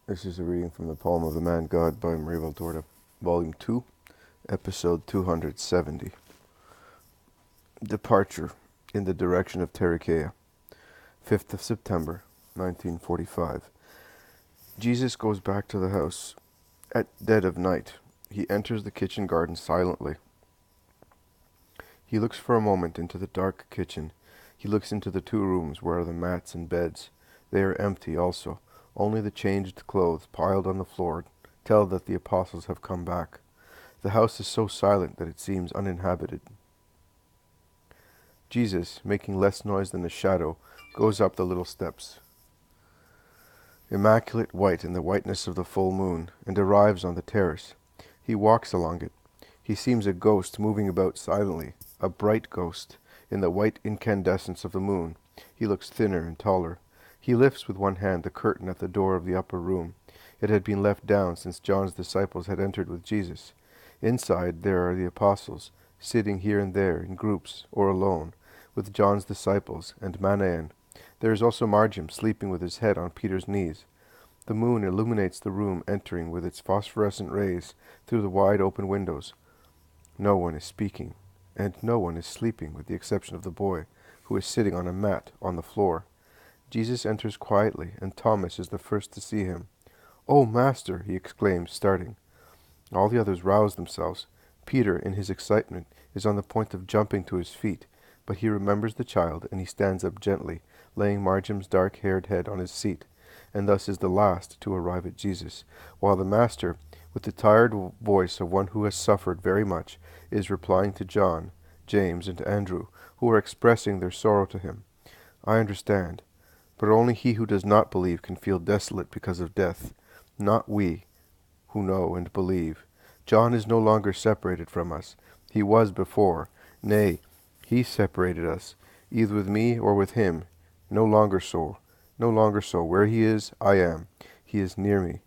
This is a reading from the poem of the Man God by Marie Valtorta, Volume 2, Episode 270. Departure in the direction of Tarichea, 5th of September, 1945. Jesus goes back to the house. At dead of night, he enters the kitchen garden silently. He looks for a moment into the dark kitchen. He looks into the two rooms where are the mats and beds. They are empty also. Only the changed clothes piled on the floor tell that the apostles have come back. The house is so silent that it seems uninhabited. Jesus, making less noise than a shadow, goes up the little steps, immaculate white in the whiteness of the full moon, and arrives on the terrace. He walks along it. He seems a ghost moving about silently, a bright ghost, in the white incandescence of the moon. He looks thinner and taller. He lifts with one hand the curtain at the door of the upper room. It had been left down since John's disciples had entered with Jesus. Inside there are the apostles, sitting here and there in groups or alone, with John's disciples and Manaen. There is also Margium sleeping with his head on Peter's knees. The moon illuminates the room, entering with its phosphorescent rays through the wide open windows. No one is speaking, and no one is sleeping with the exception of the boy, who is sitting on a mat on the floor. Jesus enters quietly, and Thomas is the first to see him. "Oh, Master!" he exclaims, starting. All the others rouse themselves. Peter, in his excitement, is on the point of jumping to his feet, but he remembers the child, and he stands up gently, laying Margium's dark-haired head on his seat, and thus is the last to arrive at Jesus, while the Master, with the tired voice of one who has suffered very much, is replying to John, James, and Andrew, who are expressing their sorrow to him. "I understand. But only he who does not believe can feel desolate because of death, not we, who know and believe. John is no longer separated from us. He was before. Nay, he separated us, either with me or with him. No longer so. No longer so. Where he is, I am. He is near me."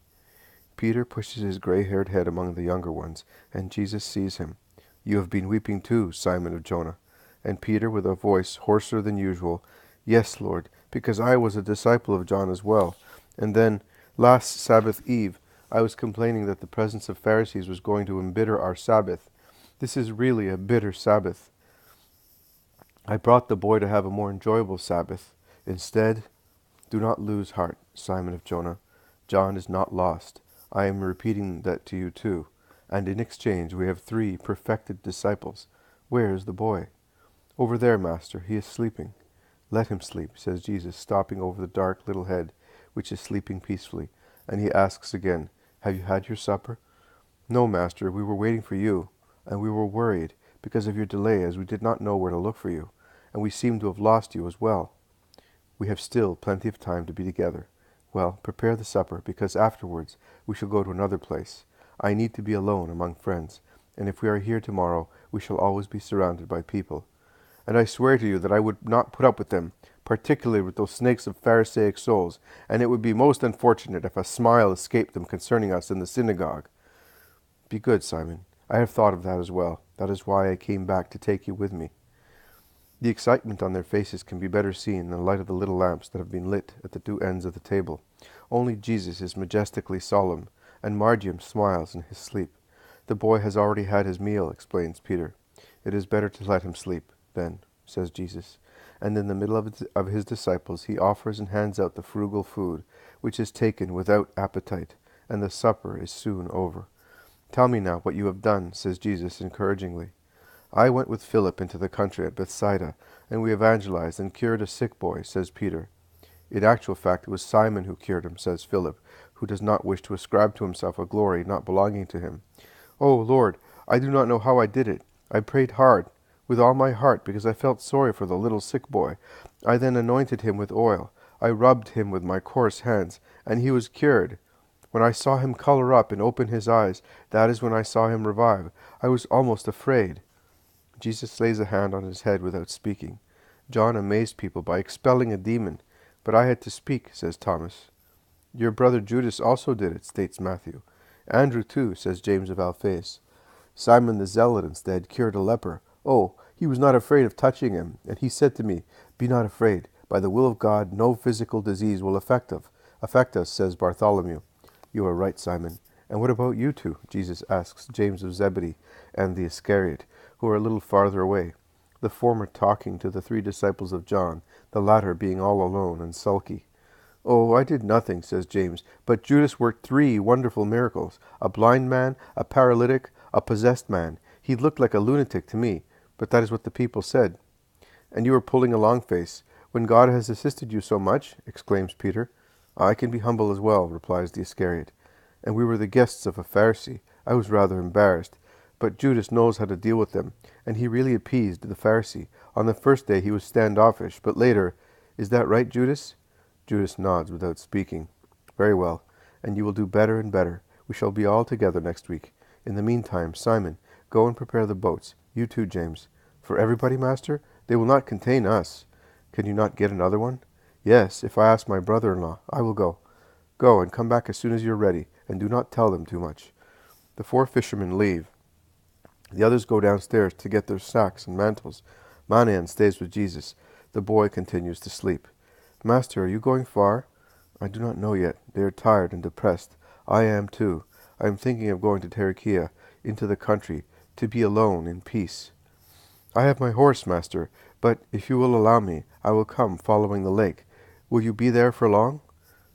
Peter pushes his gray-haired head among the younger ones, and Jesus sees him. "You have been weeping too, Simon of Jonah." And Peter, with a voice hoarser than usual, "Yes, Lord, because I was a disciple of John as well. And then, last Sabbath Eve, I was complaining that the presence of Pharisees was going to embitter our Sabbath. This is really a bitter Sabbath. I brought the boy to have a more enjoyable Sabbath. Instead, do not lose heart, Simon of Jonah. John is not lost. I am repeating that to you too. And in exchange we have 3 perfected disciples. Where is the boy?" "Over there, Master. He is sleeping." "Let him sleep," says Jesus, stopping over the dark little head, which is sleeping peacefully, and he asks again, "Have you had your supper?" "No, Master, we were waiting for you, and we were worried because of your delay, as we did not know where to look for you, and we seem to have lost you as well." "We have still plenty of time to be together. Well, prepare the supper, because afterwards we shall go to another place. I need to be alone among friends, and if we are here tomorrow, we shall always be surrounded by people. And I swear to you that I would not put up with them, particularly with those snakes of Pharisaic souls, and it would be most unfortunate if a smile escaped them concerning us in the synagogue." "Be good, Simon. I have thought of that as well. That is why I came back to take you with me." The excitement on their faces can be better seen in the light of the little lamps that have been lit at the 2 ends of the table. Only Jesus is majestically solemn, and Margium smiles in his sleep. "The boy has already had his meal," explains Peter. "It is better to let him sleep, then," says Jesus. And in the middle of his disciples he offers and hands out the frugal food, which is taken without appetite, and the supper is soon over. "Tell me now what you have done," says Jesus encouragingly. "I went with Philip into the country at Bethsaida, and we evangelized and cured a sick boy," says Peter. "In actual fact, it was Simon who cured him," says Philip, who does not wish to ascribe to himself a glory not belonging to him. "Oh, Lord, I do not know how I did it. I prayed hard, with all my heart, because I felt sorry for the little sick boy. I then anointed him with oil. I rubbed him with my coarse hands, and he was cured. When I saw him color up and open his eyes, that is when I saw him revive. I was almost afraid." Jesus lays a hand on his head without speaking. "John amazed people by expelling a demon, but I had to speak," says Thomas. "Your brother Judas also did it," states Matthew. "Andrew too," says James of Alphaeus. "Simon the Zealot instead cured a leper. Oh, he was not afraid of touching him, and he said to me, 'Be not afraid. By the will of God, no physical disease will affect us,' says Bartholomew. You are right, Simon. And what about you two? Jesus asks James of Zebedee and the Iscariot, who are a little farther away, the former talking to the 3 disciples of John, the latter being all alone and sulky. Oh, I did nothing, says James, but Judas worked 3 wonderful miracles: a blind man, a paralytic, a possessed man. He looked like a lunatic to me, but that is what the people said. And you are pulling a long face, when God has assisted you so much, exclaims Peter. I can be humble as well, replies the Iscariot. And we were the guests of a Pharisee. I was rather embarrassed, but Judas knows how to deal with them, and he really appeased the Pharisee. On the first day he was standoffish, but later, is that right, Judas? Judas nods without speaking. Very well, and you will do better and better. We shall be all together next week. In the meantime, Simon, go and prepare the boats. You too, James. For everybody, master? They will not contain us. Can you not get another one? Yes, if I ask my brother-in-law. I will go. Go, and come back as soon as you are ready, and do not tell them too much. The 4 fishermen leave. The others go downstairs to get their sacks and mantles. Manaen stays with Jesus. The boy continues to sleep. Master, are you going far? I do not know yet. They are tired and depressed. I am too. I am thinking of going to Tarichea, into the country, to be alone in peace. I have my horse, master, but if you will allow me, I will come following the lake. Will you be there for long?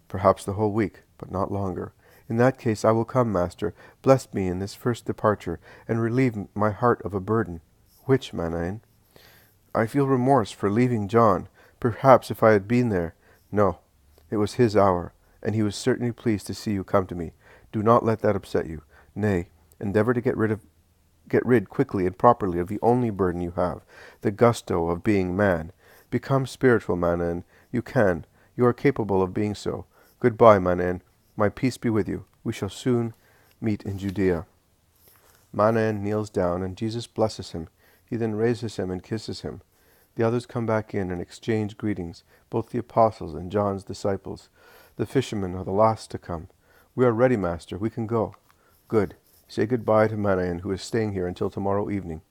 Perhaps the whole week, but not longer. In that case I will come, master. Bless me in this first departure, and relieve my heart of a burden. Which, Manaen? I feel remorse for leaving John. Perhaps if I had been there. No, it was his hour, and he was certainly pleased to see you come to me. Do not let that upset you. Nay, endeavor to get rid quickly and properly of the only burden you have, the gusto of being man. Become spiritual, Manaen. You can. You are capable of being so. Goodbye, Manaen. My peace be with you. We shall soon meet in Judea. Manaen kneels down, and Jesus blesses him. He then raises him and kisses him. The others come back in and exchange greetings, both the apostles and John's disciples. The fishermen are the last to come. We are ready, master. We can go. Good. Say goodbye to Manaen, who is staying here until tomorrow evening.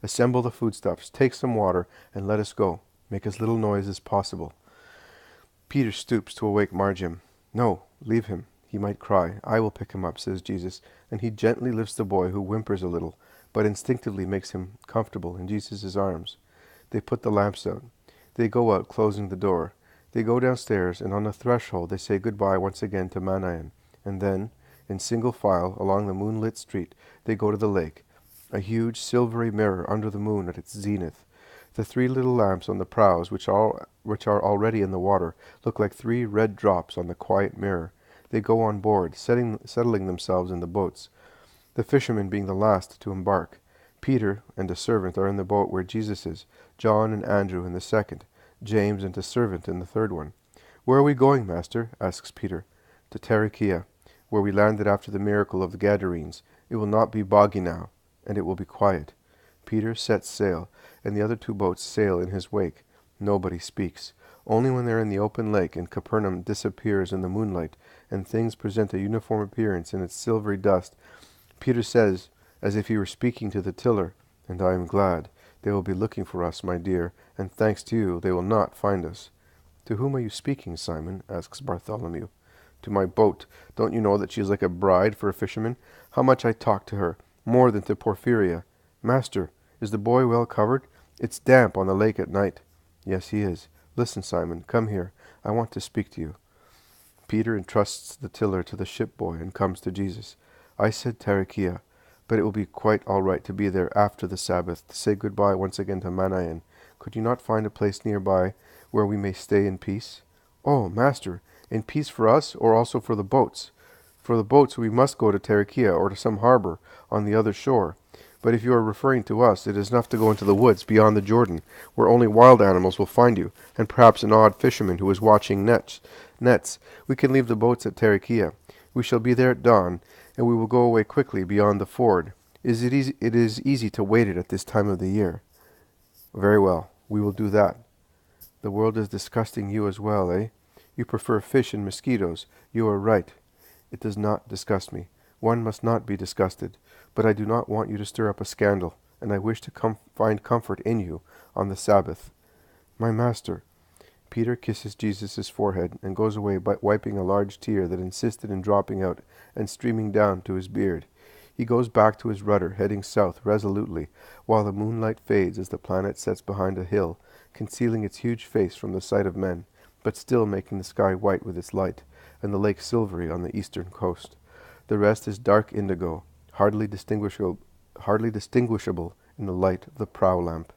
Assemble the foodstuffs, take some water, and let us go. Make as little noise as possible. Peter stoops to awake Marjam. No, leave him. He might cry. I will pick him up, says Jesus, and he gently lifts the boy, who whimpers a little, but instinctively makes him comfortable in Jesus' arms. They put the lamps out. They go out, closing the door. They go downstairs, and on the threshold they say goodbye once again to Manaen, and then, in single file, along the moonlit street, they go to the lake, a huge silvery mirror under the moon at its zenith. The 3 little lamps on the prows, which are already in the water, look like 3 red drops on the quiet mirror. They go on board, settling themselves in the boats, the fishermen being the last to embark. Peter and a servant are in the boat where Jesus is, John and Andrew in the second, James and a servant in the third one. Where are we going, master? Asks Peter. To Tarichea, where we landed after the miracle of the Gadarenes. It will not be boggy now, and it will be quiet. Peter sets sail, and the other 2 boats sail in his wake. Nobody speaks. Only when they are in the open lake and Capernaum disappears in the moonlight, and things present a uniform appearance in its silvery dust, Peter says, as if he were speaking to the tiller, "And I am glad. They will be looking for us, my dear, and thanks to you they will not find us." "To whom are you speaking, Simon?" asks Bartholomew. "To my boat. Don't you know that she is like a bride for a fisherman? How much I talk to her, more than to Porphyria. Master, is the boy well covered? It's damp on the lake at night." "Yes, he is. Listen, Simon, come here. I want to speak to you." Peter entrusts the tiller to the ship boy and comes to Jesus. "I said Tarichea, but it will be quite all right to be there after the Sabbath, to say goodbye once again to Manaen. Could you not find a place nearby where we may stay in peace?" "Oh, master, in peace for us, or also for the boats?" "For the boats we must go to Tarichea, or to some harbor on the other shore. But if you are referring to us, it is enough to go into the woods beyond the Jordan, where only wild animals will find you, and perhaps an odd fisherman who is watching nets. We can leave the boats at Tarichea. We shall be there at dawn, and we will go away quickly beyond the ford. It is easy to wait it at this time of the year." "Very well, we will do that." "The world is disgusting you as well, eh? You prefer fish and mosquitoes. You are right. It does not disgust me. One must not be disgusted. But I do not want you to stir up a scandal, and I wish to find comfort in you on the Sabbath." "My master, Peter kisses Jesus' forehead and goes away by wiping a large tear that insisted in dropping out and streaming down to his beard. He goes back to his rudder, heading south resolutely, while the moonlight fades as the planet sets behind a hill, concealing its huge face from the sight of men, but still making the sky white with its light, and the lake silvery on the eastern coast. The rest is dark indigo, hardly distinguishable in the light of the prow lamp.